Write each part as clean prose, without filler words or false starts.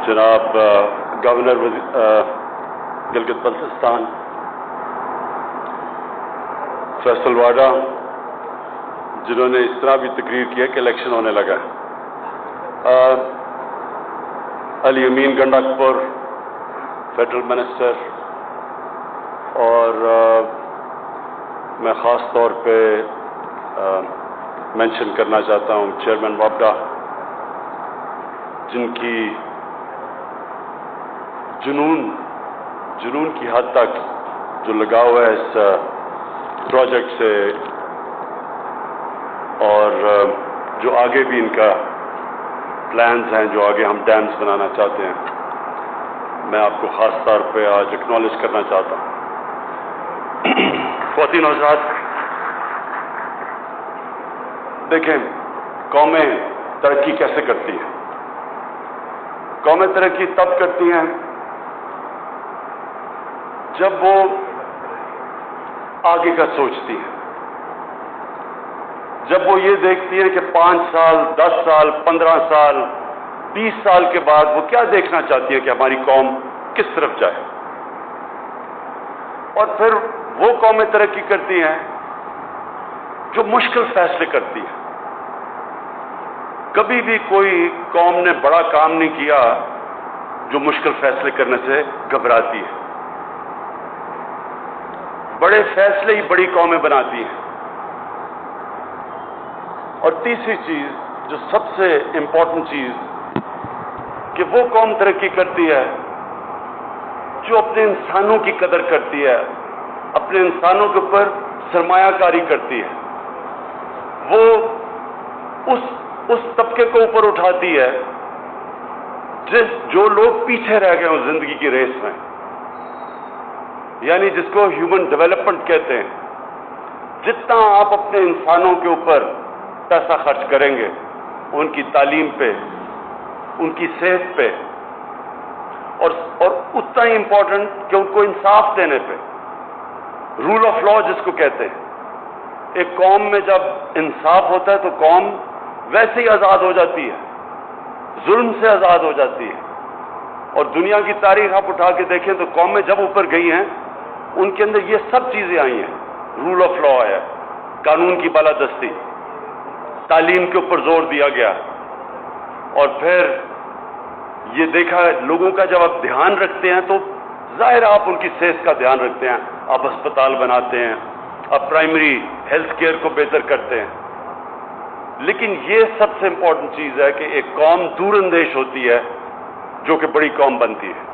جناب گورنر گلگت بلتستان فیصل واڈا، جنہوں نے اس طرح بھی تقریر کی کہ الیکشن ہونے لگا ہے، علی امین گنڈکپور فیڈرل منسٹر، اور میں خاص طور پہ مینشن کرنا چاہتا ہوں چیئرمین وابڈا، جن کی جنون کی حد تک جو لگاؤ ہے اس پروجیکٹ سے، اور جو آگے بھی ان کا پلانز ہیں، جو آگے ہم ڈیمز بنانا چاہتے ہیں، میں آپ کو خاص طور پہ آج اکنالج کرنا چاہتا ہوں۔ خواتین و حضرات، دیکھیں قومیں ترقی کیسے کرتی ہیں۔ قومیں ترقی تب کرتی ہیں جب وہ آگے کا سوچتی ہیں، جب وہ یہ دیکھتی ہیں کہ 5 سال 10 سال 15 سال 20 سال کے بعد وہ کیا دیکھنا چاہتی ہے کہ ہماری قوم کس طرف جائے، اور پھر وہ قومیں ترقی کرتی ہیں جو مشکل فیصلے کرتی ہیں۔ کبھی بھی کوئی قوم نے بڑا کام نہیں کیا جو مشکل فیصلے کرنے سے گھبراتی ہے۔ بڑے فیصلے ہی بڑی قومیں بناتی ہیں۔ اور تیسری چیز، جو سب سے امپورٹنٹ چیز، کہ وہ قوم ترقی کرتی ہے جو اپنے انسانوں کی قدر کرتی ہے، اپنے انسانوں کے اوپر سرمایہ کاری کرتی ہے، وہ اس طبقے کو اوپر اٹھاتی ہے جو لوگ پیچھے رہ گئے ہوں زندگی کی ریس میں، یعنی جس کو ہیومن ڈیولپمنٹ کہتے ہیں۔ جتنا آپ اپنے انسانوں کے اوپر پیسہ خرچ کریں گے، ان کی تعلیم پہ، ان کی صحت پہ، اور اتنا ہی امپورٹنٹ کہ ان کو انصاف دینے پہ، رول آف لا جس کو کہتے ہیں۔ ایک قوم میں جب انصاف ہوتا ہے تو قوم ویسے ہی آزاد ہو جاتی ہے، ظلم سے آزاد ہو جاتی ہے۔ اور دنیا کی تاریخ آپ اٹھا کے دیکھیں تو قومیں جب اوپر گئی ہیں ان کے اندر یہ سب چیزیں آئی ہیں۔ رول آف لا آیا، قانون کی بالادستی، تعلیم کے اوپر زور دیا گیا، اور پھر یہ دیکھا لوگوں کا جب آپ دھیان رکھتے ہیں تو ظاہر آپ ان کی صحت کا دھیان رکھتے ہیں، آپ ہسپتال بناتے ہیں، آپ پرائمری ہیلتھ کیئر کو بہتر کرتے ہیں۔ لیکن یہ سب سے امپورٹنٹ چیز ہے کہ ایک قوم دور اندیش ہوتی ہے جو کہ بڑی قوم بنتی ہے۔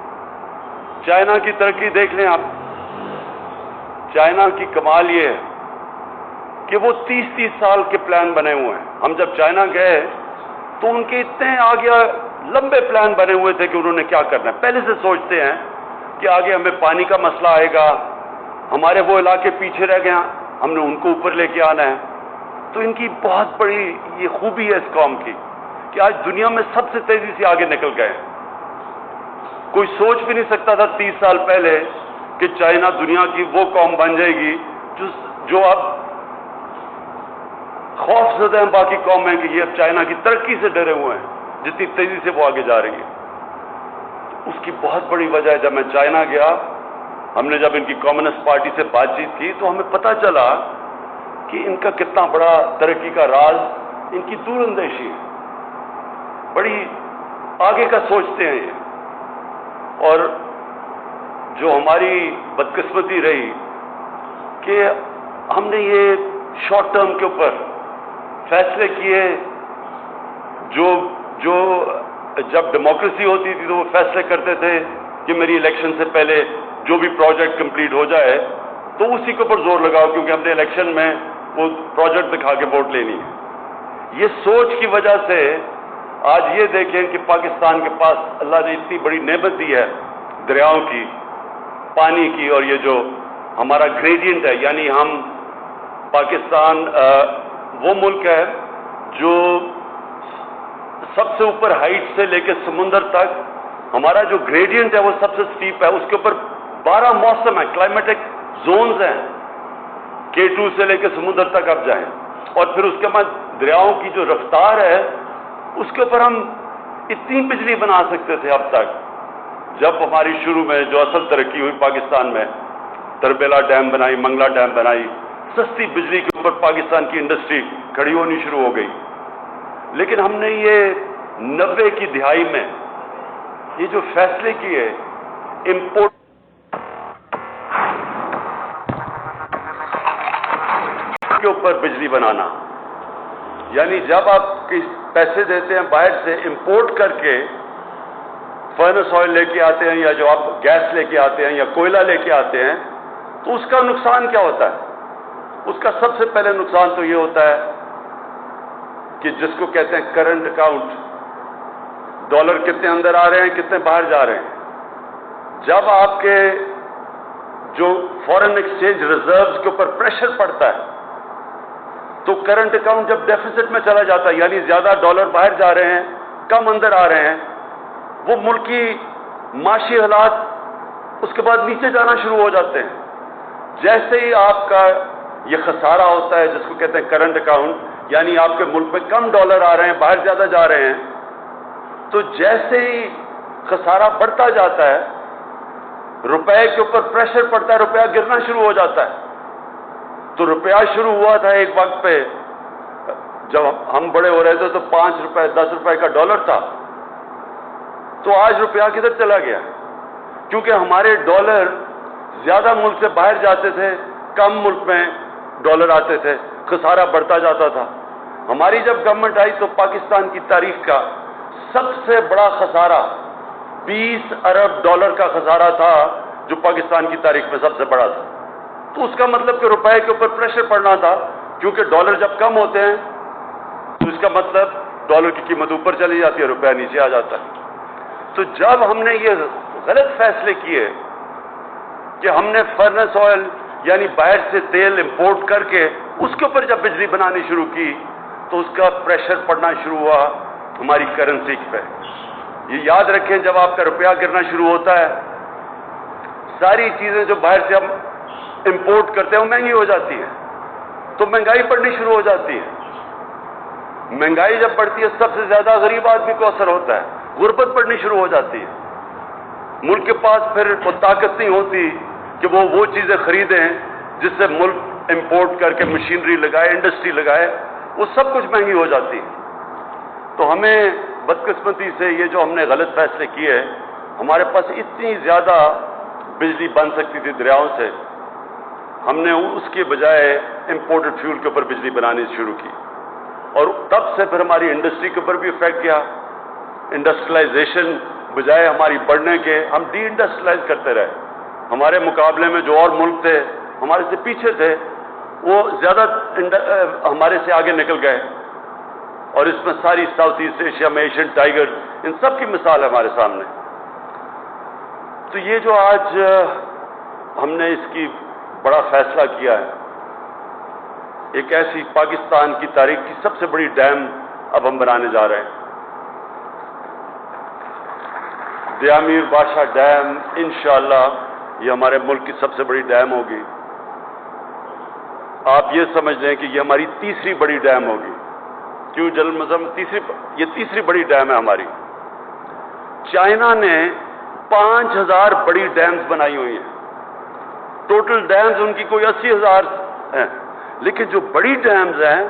چائنا کی ترقی دیکھ لیں آپ۔ چائنا کی کمال یہ ہے کہ وہ 30 سال کے پلان بنے ہوئے ہیں۔ ہم جب چائنا گئے تو ان کے اتنے آگے لمبے پلان بنے ہوئے تھے کہ انہوں نے کیا کرنا ہے۔ پہلے سے سوچتے ہیں کہ آگے ہمیں پانی کا مسئلہ آئے گا، ہمارے وہ علاقے پیچھے رہ گئے، ہم نے ان کو اوپر لے کے آنا ہے۔ تو ان کی بہت بڑی یہ خوبی ہے اس قوم کی کہ آج دنیا میں سب سے تیزی سے آگے نکل گئے۔ کوئی سوچ بھی نہیں سکتا تھا 30 سال پہلے کہ چائنا دنیا کی وہ قوم بن جائے گی جو اب خوف زدہ ہیں باقی قومیں کہ یہ اب چائنا کی ترقی سے ڈرے ہوئے ہیں، جتنی تیزی سے وہ آگے جا رہی ہے۔ اس کی بہت بڑی وجہ ہے، جب میں چائنا گیا، ہم نے جب ان کی کمیونسٹ پارٹی سے بات چیت کی تو ہمیں پتہ چلا کہ ان کا کتنا بڑا ترقی کا راز ان کی دور اندیشی ہے، بڑی آگے کا سوچتے ہیں یہ۔ اور جو ہماری بدقسمتی رہی کہ ہم نے یہ شارٹ ٹرم کے اوپر فیصلے کیے، جو جب ڈیموکریسی ہوتی تھی تو وہ فیصلے کرتے تھے کہ میری الیکشن سے پہلے جو بھی پروجیکٹ کمپلیٹ ہو جائے تو اسی کے اوپر زور لگاؤ، کیونکہ ہم نے الیکشن میں وہ پروجیکٹ دکھا کے ووٹ لینی ہے۔ یہ سوچ کی وجہ سے آج یہ دیکھیں کہ پاکستان کے پاس اللہ نے اتنی بڑی نعمت دی ہے، دریاؤں کی، پانی کی، اور یہ جو ہمارا گریڈینٹ ہے، یعنی ہم پاکستان وہ ملک ہے جو سب سے اوپر ہائٹ سے لے کے سمندر تک ہمارا جو گریڈینٹ ہے وہ سب سے سٹیپ ہے۔ اس کے اوپر 12 موسم ہیں، کلائمیٹک زونز ہیں، K2 سے لے کے سمندر تک آپ جائیں، اور پھر اس کے بعد دریاؤں کی جو رفتار ہے اس کے اوپر ہم اتنی بجلی بنا سکتے تھے اب تک جب ہماری شروع میں جو اصل ترقی ہوئی پاکستان میں، تربیلا ڈیم بنائی، منگلا ڈیم بنائی، سستی بجلی کے اوپر پاکستان کی انڈسٹری کھڑی ہونی شروع ہو گئی. لیکن ہم نے یہ 90 کی دہائی میں یہ جو فیصلے کیے امپورٹ کے اوپر بجلی بنانا، یعنی جب آپ پیسے دیتے ہیں باہر سے امپورٹ کر کے فرنس آئل لے کے آتے ہیں، یا جو آپ گیس لے کے آتے ہیں یا کوئلہ لے کے آتے ہیں، تو اس کا نقصان کیا ہوتا ہے؟ اس کا سب سے پہلے نقصان تو یہ ہوتا ہے کہ جس کو کہتے ہیں کرنٹ اکاؤنٹ، ڈالر کتنے اندر آ رہے ہیں، کتنے باہر جا رہے ہیں. جب آپ کے جو فارن ایکسچینج ریزروز کے اوپر پریشر پڑتا ہے تو کرنٹ اکاؤنٹ جب ڈیفیسٹ میں چلا جاتا ہے، یعنی زیادہ ڈالر باہر جا رہے ہیں، کم اندر آ رہے ہیں، وہ ملک کی معاشی حالات اس کے بعد نیچے جانا شروع ہو جاتے ہیں. جیسے ہی آپ کا یہ خسارہ ہوتا ہے جس کو کہتے ہیں کرنٹ اکاؤنٹ، یعنی آپ کے ملک میں کم ڈالر آ رہے ہیں، باہر زیادہ جا رہے ہیں، تو جیسے ہی خسارہ بڑھتا جاتا ہے، روپے کے اوپر پریشر پڑتا ہے، روپیہ گرنا شروع ہو جاتا ہے. تو روپیہ شروع ہوا تھا ایک وقت پہ جب ہم بڑے ہو رہے تھے تو 5 روپے 10 روپے کا ڈالر تھا، تو آج روپیہ کدھر چلا گیا؟ کیونکہ ہمارے ڈالر زیادہ ملک سے باہر جاتے تھے، کم ملک میں ڈالر آتے تھے، خسارہ بڑھتا جاتا تھا. ہماری جب گورنمنٹ آئی تو پاکستان کی تاریخ کا سب سے بڑا خسارہ 20 ارب ڈالر کا خسارہ تھا، جو پاکستان کی تاریخ میں سب سے بڑا تھا. تو اس کا مطلب کہ روپے کے اوپر پریشر پڑنا تھا، کیونکہ ڈالر جب کم ہوتے ہیں تو اس کا مطلب ڈالر کی قیمت اوپر چلی جاتی ہے، روپیہ نیچے آ جاتا ہے. تو جب ہم نے یہ غلط فیصلے کیے کہ ہم نے فرنس آئل یعنی باہر سے تیل امپورٹ کر کے اس کے اوپر جب بجلی بنانی شروع کی تو اس کا پریشر پڑنا شروع ہوا ہماری کرنسی پہ. یہ یاد رکھیں، جب آپ کا روپیہ گرنا شروع ہوتا ہے، ساری چیزیں جو باہر سے ہم امپورٹ کرتے ہیں وہ مہنگی ہو جاتی ہیں، تو مہنگائی بڑھنی شروع ہو جاتی ہے. مہنگائی جب بڑھتی ہے سب سے زیادہ غریب آدمی کو اثر ہوتا ہے، غربت بڑھنی شروع ہو جاتی ہے. ملک کے پاس پھر وہ طاقت نہیں ہوتی کہ وہ چیزیں خریدیں جس سے ملک امپورٹ کر کے مشینری لگائے، انڈسٹری لگائے، وہ سب کچھ مہنگی ہو جاتی ہے. تو ہمیں بدقسمتی سے یہ جو ہم نے غلط فیصلے کیے، ہمارے پاس اتنی زیادہ بجلی بن سکتی تھی دریاؤں سے، ہم نے اس کے بجائے امپورٹڈ فیول کے اوپر بجلی بنانی شروع کی. اور تب سے پھر ہماری انڈسٹری کے اوپر بھی افیکٹ کیا. انڈسٹریلائزیشن بجائے ہماری بڑھنے کے، ہم ڈی انڈسٹریلائز کرتے رہے. ہمارے مقابلے میں جو اور ملک تھے ہمارے سے پیچھے تھے، وہ زیادہ ہمارے سے آگے نکل گئے. اور اس میں ساری ساؤتھ ایسٹ ایشیا میں ایشین ٹائیگر، ان سب کی مثال ہے ہمارے سامنے. تو یہ جو آج ہم نے اس کی بڑا فیصلہ کیا ہے، ایک ایسی پاکستان کی تاریخ کی سب سے بڑی ڈیم اب ہم بنانے جا رہے ہیں. دیا میر بادشاہ ڈیم انشاءاللہ یہ ہمارے ملک کی سب سے بڑی ڈیم ہوگی. آپ یہ سمجھ لیں کہ یہ ہماری تیسری بڑی ڈیم ہوگی. کیوں جنرل مظہر؟ یہ تیسری بڑی ڈیم ہے ہماری. چائنا نے 5000 بڑی ڈیمز بنائی ہوئی ہیں. ٹوٹل ڈیمز ان کی کوئی 80,000 ہیں، لیکن جو بڑی ڈیمز ہیں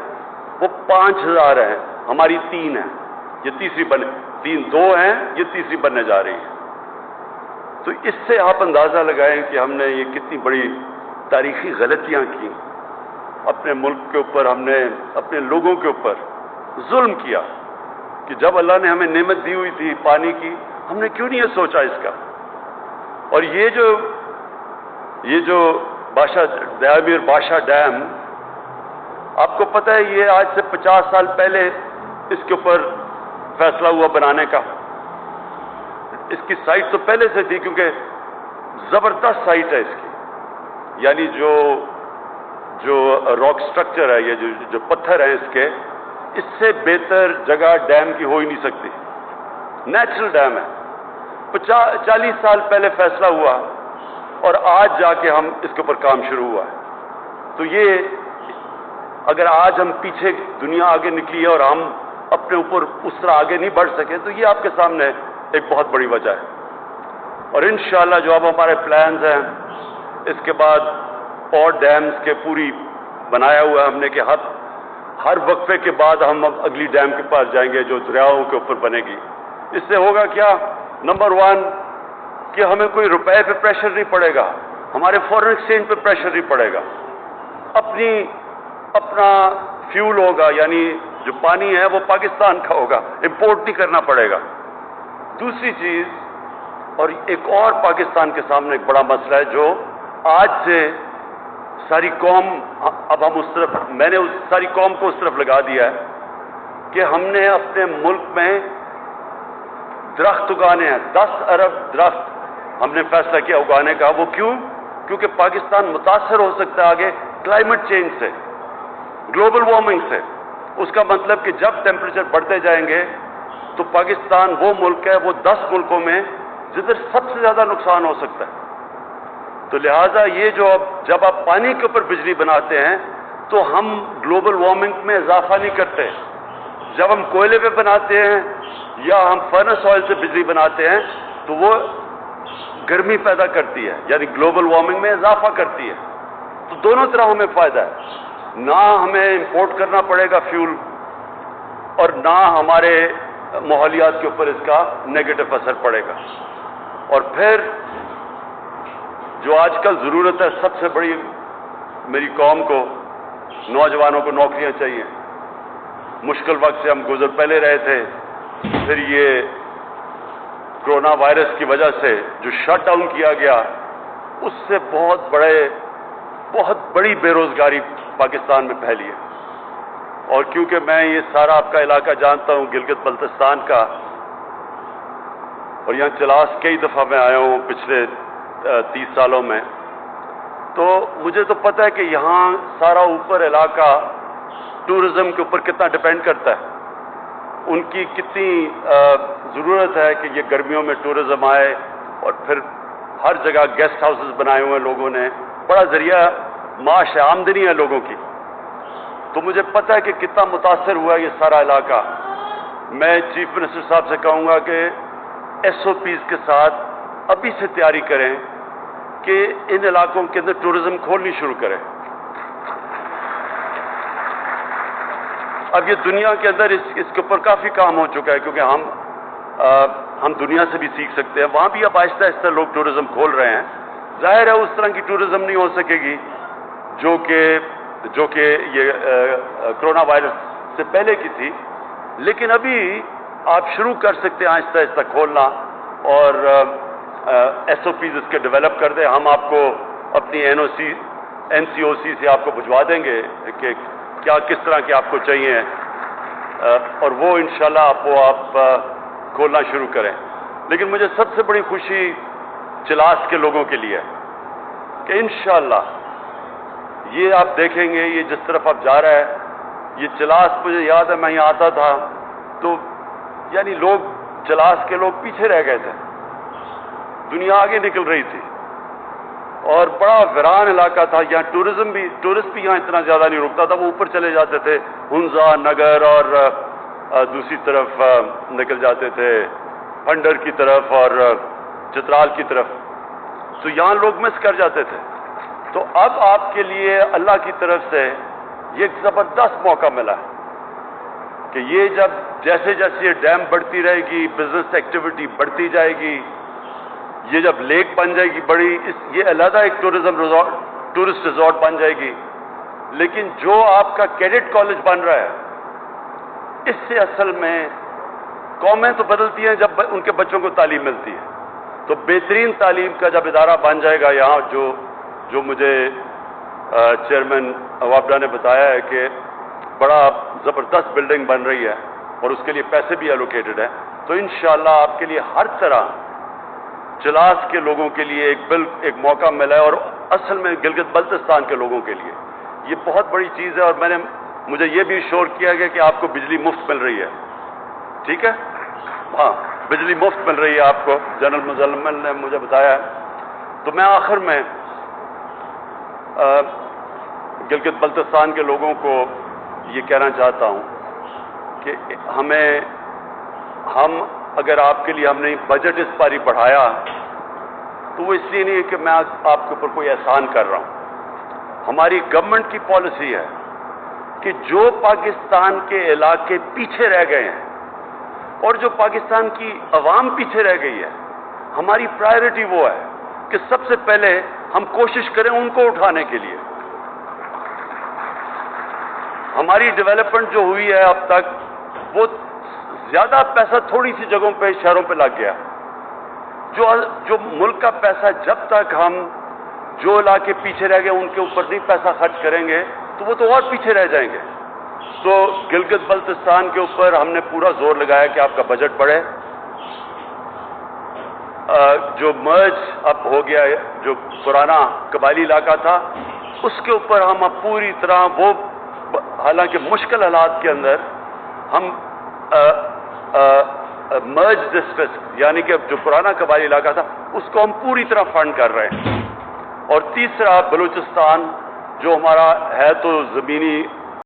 وہ 5000 ہیں. ہماری 3 ہیں، یہ تیسری بنے، 2 ہیں، یہ تیسری بننے جا رہی ہے. تو اس سے آپ اندازہ لگائیں کہ ہم نے یہ کتنی بڑی تاریخی غلطیاں کی. اپنے ملک کے اوپر ہم نے اپنے لوگوں کے اوپر ظلم کیا کہ جب اللہ نے ہمیں نعمت دی ہوئی تھی پانی کی، ہم نے کیوں نہیں یہ سوچا اس کا. اور یہ جو دیا میر بادشاہ ڈیم، آپ کو پتہ ہے یہ آج سے 50 سال پہلے اس کے اوپر فیصلہ ہوا بنانے کا. اس کی سائٹ تو پہلے سے تھی، کیونکہ زبردست سائٹ ہے اس کی. یعنی جو راک سٹرکچر ہے، یہ جو پتھر ہیں اس سے بہتر جگہ ڈیم کی ہو ہی نہیں سکتی. نیچرل ڈیم ہے. 40 سال پہلے فیصلہ ہوا اور آج جا کے ہم اس کے اوپر کام شروع ہوا ہے. تو یہ اگر آج ہم پیچھے، دنیا آگے نکلی ہے اور ہم اپنے اوپر اس طرح آگے نہیں بڑھ سکے، تو یہ آپ کے سامنے ایک بہت بڑی وجہ ہے۔ اور انشاءاللہ جو اب ہمارے پلانز ہیں، اس کے بعد اور ڈیمز کے پوری بنایا ہوا ہے ہم نے کہ ہر وقفے کے بعد ہم اب اگلی ڈیم کے پاس جائیں گے جو دریاؤں کے اوپر بنے گی۔ اس سے ہوگا کیا؟ نمبر 1 کہ ہمیں کوئی روپے پہ پریشر نہیں پڑے گا، ہمارے فورن ایکسچینج پہ پریشر نہیں پڑے گا، اپنا فیول ہوگا، یعنی جو پانی ہے وہ پاکستان کا ہوگا، امپورٹ نہیں کرنا پڑے گا۔ دوسری چیز، اور ایک اور پاکستان کے سامنے ایک بڑا مسئلہ ہے جو آج سے ساری قوم، اب ہم اس طرف، میں نے ساری قوم کو اس طرف لگا دیا ہے کہ ہم نے اپنے ملک میں درخت اگانے ہیں، 10 ارب درخت ہم نے فیصلہ کیا اگانے کا۔ وہ کیوں؟ کیونکہ پاکستان متاثر ہو سکتا ہے آگے کلائمیٹ چینج سے، گلوبل وارمنگ سے۔ اس کا مطلب کہ جب ٹیمپریچر بڑھتے جائیں گے تو پاکستان وہ ملک ہے، وہ 10 ملکوں میں جدھر سب سے زیادہ نقصان ہو سکتا ہے۔ تو لہٰذا یہ جو جب آپ پانی کے اوپر بجلی بناتے ہیں تو ہم گلوبل وارمنگ میں اضافہ نہیں کرتے۔ جب ہم کوئلے پہ بناتے ہیں یا ہم فرنس آئل سے بجلی بناتے ہیں تو وہ گرمی پیدا کرتی ہے، یعنی گلوبل وارمنگ میں اضافہ کرتی ہے۔ تو دونوں طرح ہمیں فائدہ ہے، نہ ہمیں امپورٹ کرنا پڑے گا فیول، اور نہ ہمارے ماحولیات کے اوپر اس کا نیگیٹو اثر پڑے گا۔ اور پھر جو آج کل ضرورت ہے سب سے بڑی، میری قوم کو، نوجوانوں کو نوکریاں چاہیے۔ مشکل وقت سے ہم گزر پہلے رہے تھے، پھر یہ کرونا وائرس کی وجہ سے جو شٹ ڈاؤن کیا گیا اس سے بہت بڑی بے روزگاری پاکستان میں پھیلی ہے۔ اور کیونکہ میں یہ سارا آپ کا علاقہ جانتا ہوں، گلگت بلتستان کا، اور یہاں چلاس کئی دفعہ میں آیا ہوں پچھلے 30 سالوں میں، تو مجھے تو پتہ ہے کہ یہاں سارا اوپر علاقہ ٹورزم کے اوپر کتنا ڈپینڈ کرتا ہے، ان کی کتنی ضرورت ہے کہ یہ گرمیوں میں ٹورزم آئے، اور پھر ہر جگہ گیسٹ ہاؤسز بنائے ہوئے ہیں لوگوں نے، بڑا ذریعہ معاش ہے، آمدنی ہے لوگوں کی۔ تو مجھے پتہ ہے کہ کتنا متاثر ہوا ہے یہ سارا علاقہ۔ میں چیف منسٹر صاحب سے کہوں گا کہ SOPs کے ساتھ ابھی سے تیاری کریں کہ ان علاقوں کے اندر ٹورزم کھولنی شروع کریں۔ اب یہ دنیا کے اندر اس کے اوپر کافی کام ہو چکا ہے، کیونکہ ہم دنیا سے بھی سیکھ سکتے ہیں، وہاں بھی اب آہستہ آہستہ لوگ ٹورزم کھول رہے ہیں۔ ظاہر ہے اس طرح کی ٹورزم نہیں ہو سکے گی جو کہ یہ کرونا وائرس سے پہلے کی تھی، لیکن ابھی آپ شروع کر سکتے ہیں آہستہ آہستہ کھولنا، اور SOPs اس کے ڈیولپ کر دیں۔ ہم آپ کو اپنی NCOC سے آپ کو بھجوا دیں گے کہ کس طرح کے آپ کو چاہیے، اور وہ انشاءاللہ آپ کھولنا شروع کریں۔ لیکن مجھے سب سے بڑی خوشی چلاس کے لوگوں کے لیے کہ انشاءاللہ یہ آپ دیکھیں گے، یہ جس طرف آپ جا رہا ہے، یہ چلاس، مجھے یاد ہے میں یہاں آتا تھا تو یعنی چلاس کے لوگ پیچھے رہ گئے تھے، دنیا آگے نکل رہی تھی، اور بڑا ویران علاقہ تھا۔ یہاں ٹورسٹ بھی یہاں اتنا زیادہ نہیں رکتا تھا، وہ اوپر چلے جاتے تھے، ہنزا نگر اور دوسری طرف نکل جاتے تھے، پھنڈر کی طرف اور چترال کی طرف، تو یہاں لوگ مس کر جاتے تھے۔ تو اب آپ کے لیے اللہ کی طرف سے یہ ایک زبردست موقع ملا ہے کہ یہ جیسے یہ ڈیم بڑھتی رہے گی، بزنس ایکٹیویٹی بڑھتی جائے گی، یہ جب لیک بن جائے گی بڑی، یہ علیحدہ ایک ٹورسٹ ریزورٹ بن جائے گی، لیکن جو آپ کا کیڈٹ کالج بن رہا ہے، اس سے اصل میں قومیں تو بدلتی ہیں جب ان کے بچوں کو تعلیم ملتی ہے۔ تو بہترین تعلیم کا جب ادارہ بن جائے گا یہاں، جو مجھے چیئرمین عوابدہ نے بتایا ہے کہ بڑا زبردست بلڈنگ بن رہی ہے اور اس کے لیے پیسے بھی الوکیٹڈ ہیں، تو انشاءاللہ آپ کے لیے ہر طرح چلاس کے لوگوں کے لیے ایک موقع ملا ہے، اور اصل میں گلگت بلتستان کے لوگوں کے لیے یہ بہت بڑی چیز ہے۔ اور مجھے یہ بھی شور کیا گیا کہ آپ کو بجلی مفت مل رہی ہے، ٹھیک ہے؟ ہاں، بجلی مفت مل رہی ہے آپ کو، جنرل مزمل نے مجھے بتایا ہے۔ تو میں آخر میں گلگت بلتستان کے لوگوں کو یہ کہنا چاہتا ہوں کہ ہم اگر آپ کے لیے ہم نے بجٹ اس باری بڑھایا تو وہ اس لیے نہیں ہے کہ میں آپ کے اوپر کوئی احسان کر رہا ہوں. ہماری گورنمنٹ کی پالیسی ہے کہ جو پاکستان کے علاقے پیچھے رہ گئے ہیں اور جو پاکستان کی عوام پیچھے رہ گئی ہے، ہماری پرائرٹی وہ ہے کہ سب سے پہلے ہم کوشش کریں ان کو اٹھانے کے لیے. ہماری ڈیولپمنٹ جو ہوئی ہے اب تک وہ زیادہ پیسہ تھوڑی سی جگہوں پہ شہروں پہ لگ گیا. جو ملک کا پیسہ جب تک ہم جو علاقے پیچھے رہ گئے ان کے اوپر نہیں پیسہ خرچ کریں گے تو وہ تو اور پیچھے رہ جائیں گے. تو گلگت بلتستان کے اوپر ہم نے پورا زور لگایا کہ آپ کا بجٹ بڑھے. جو مرج اب ہو گیا ہے، جو پرانا قبائلی علاقہ تھا، اس کے اوپر ہم اب پوری طرح وہ، حالانکہ مشکل حالات کے اندر ہم مرج ڈسٹرکٹ یعنی کہ جو پرانا قبائلی علاقہ تھا اس کو ہم پوری طرح فنڈ کر رہے ہیں. اور تیسرا بلوچستان جو ہمارا ہے تو زمینی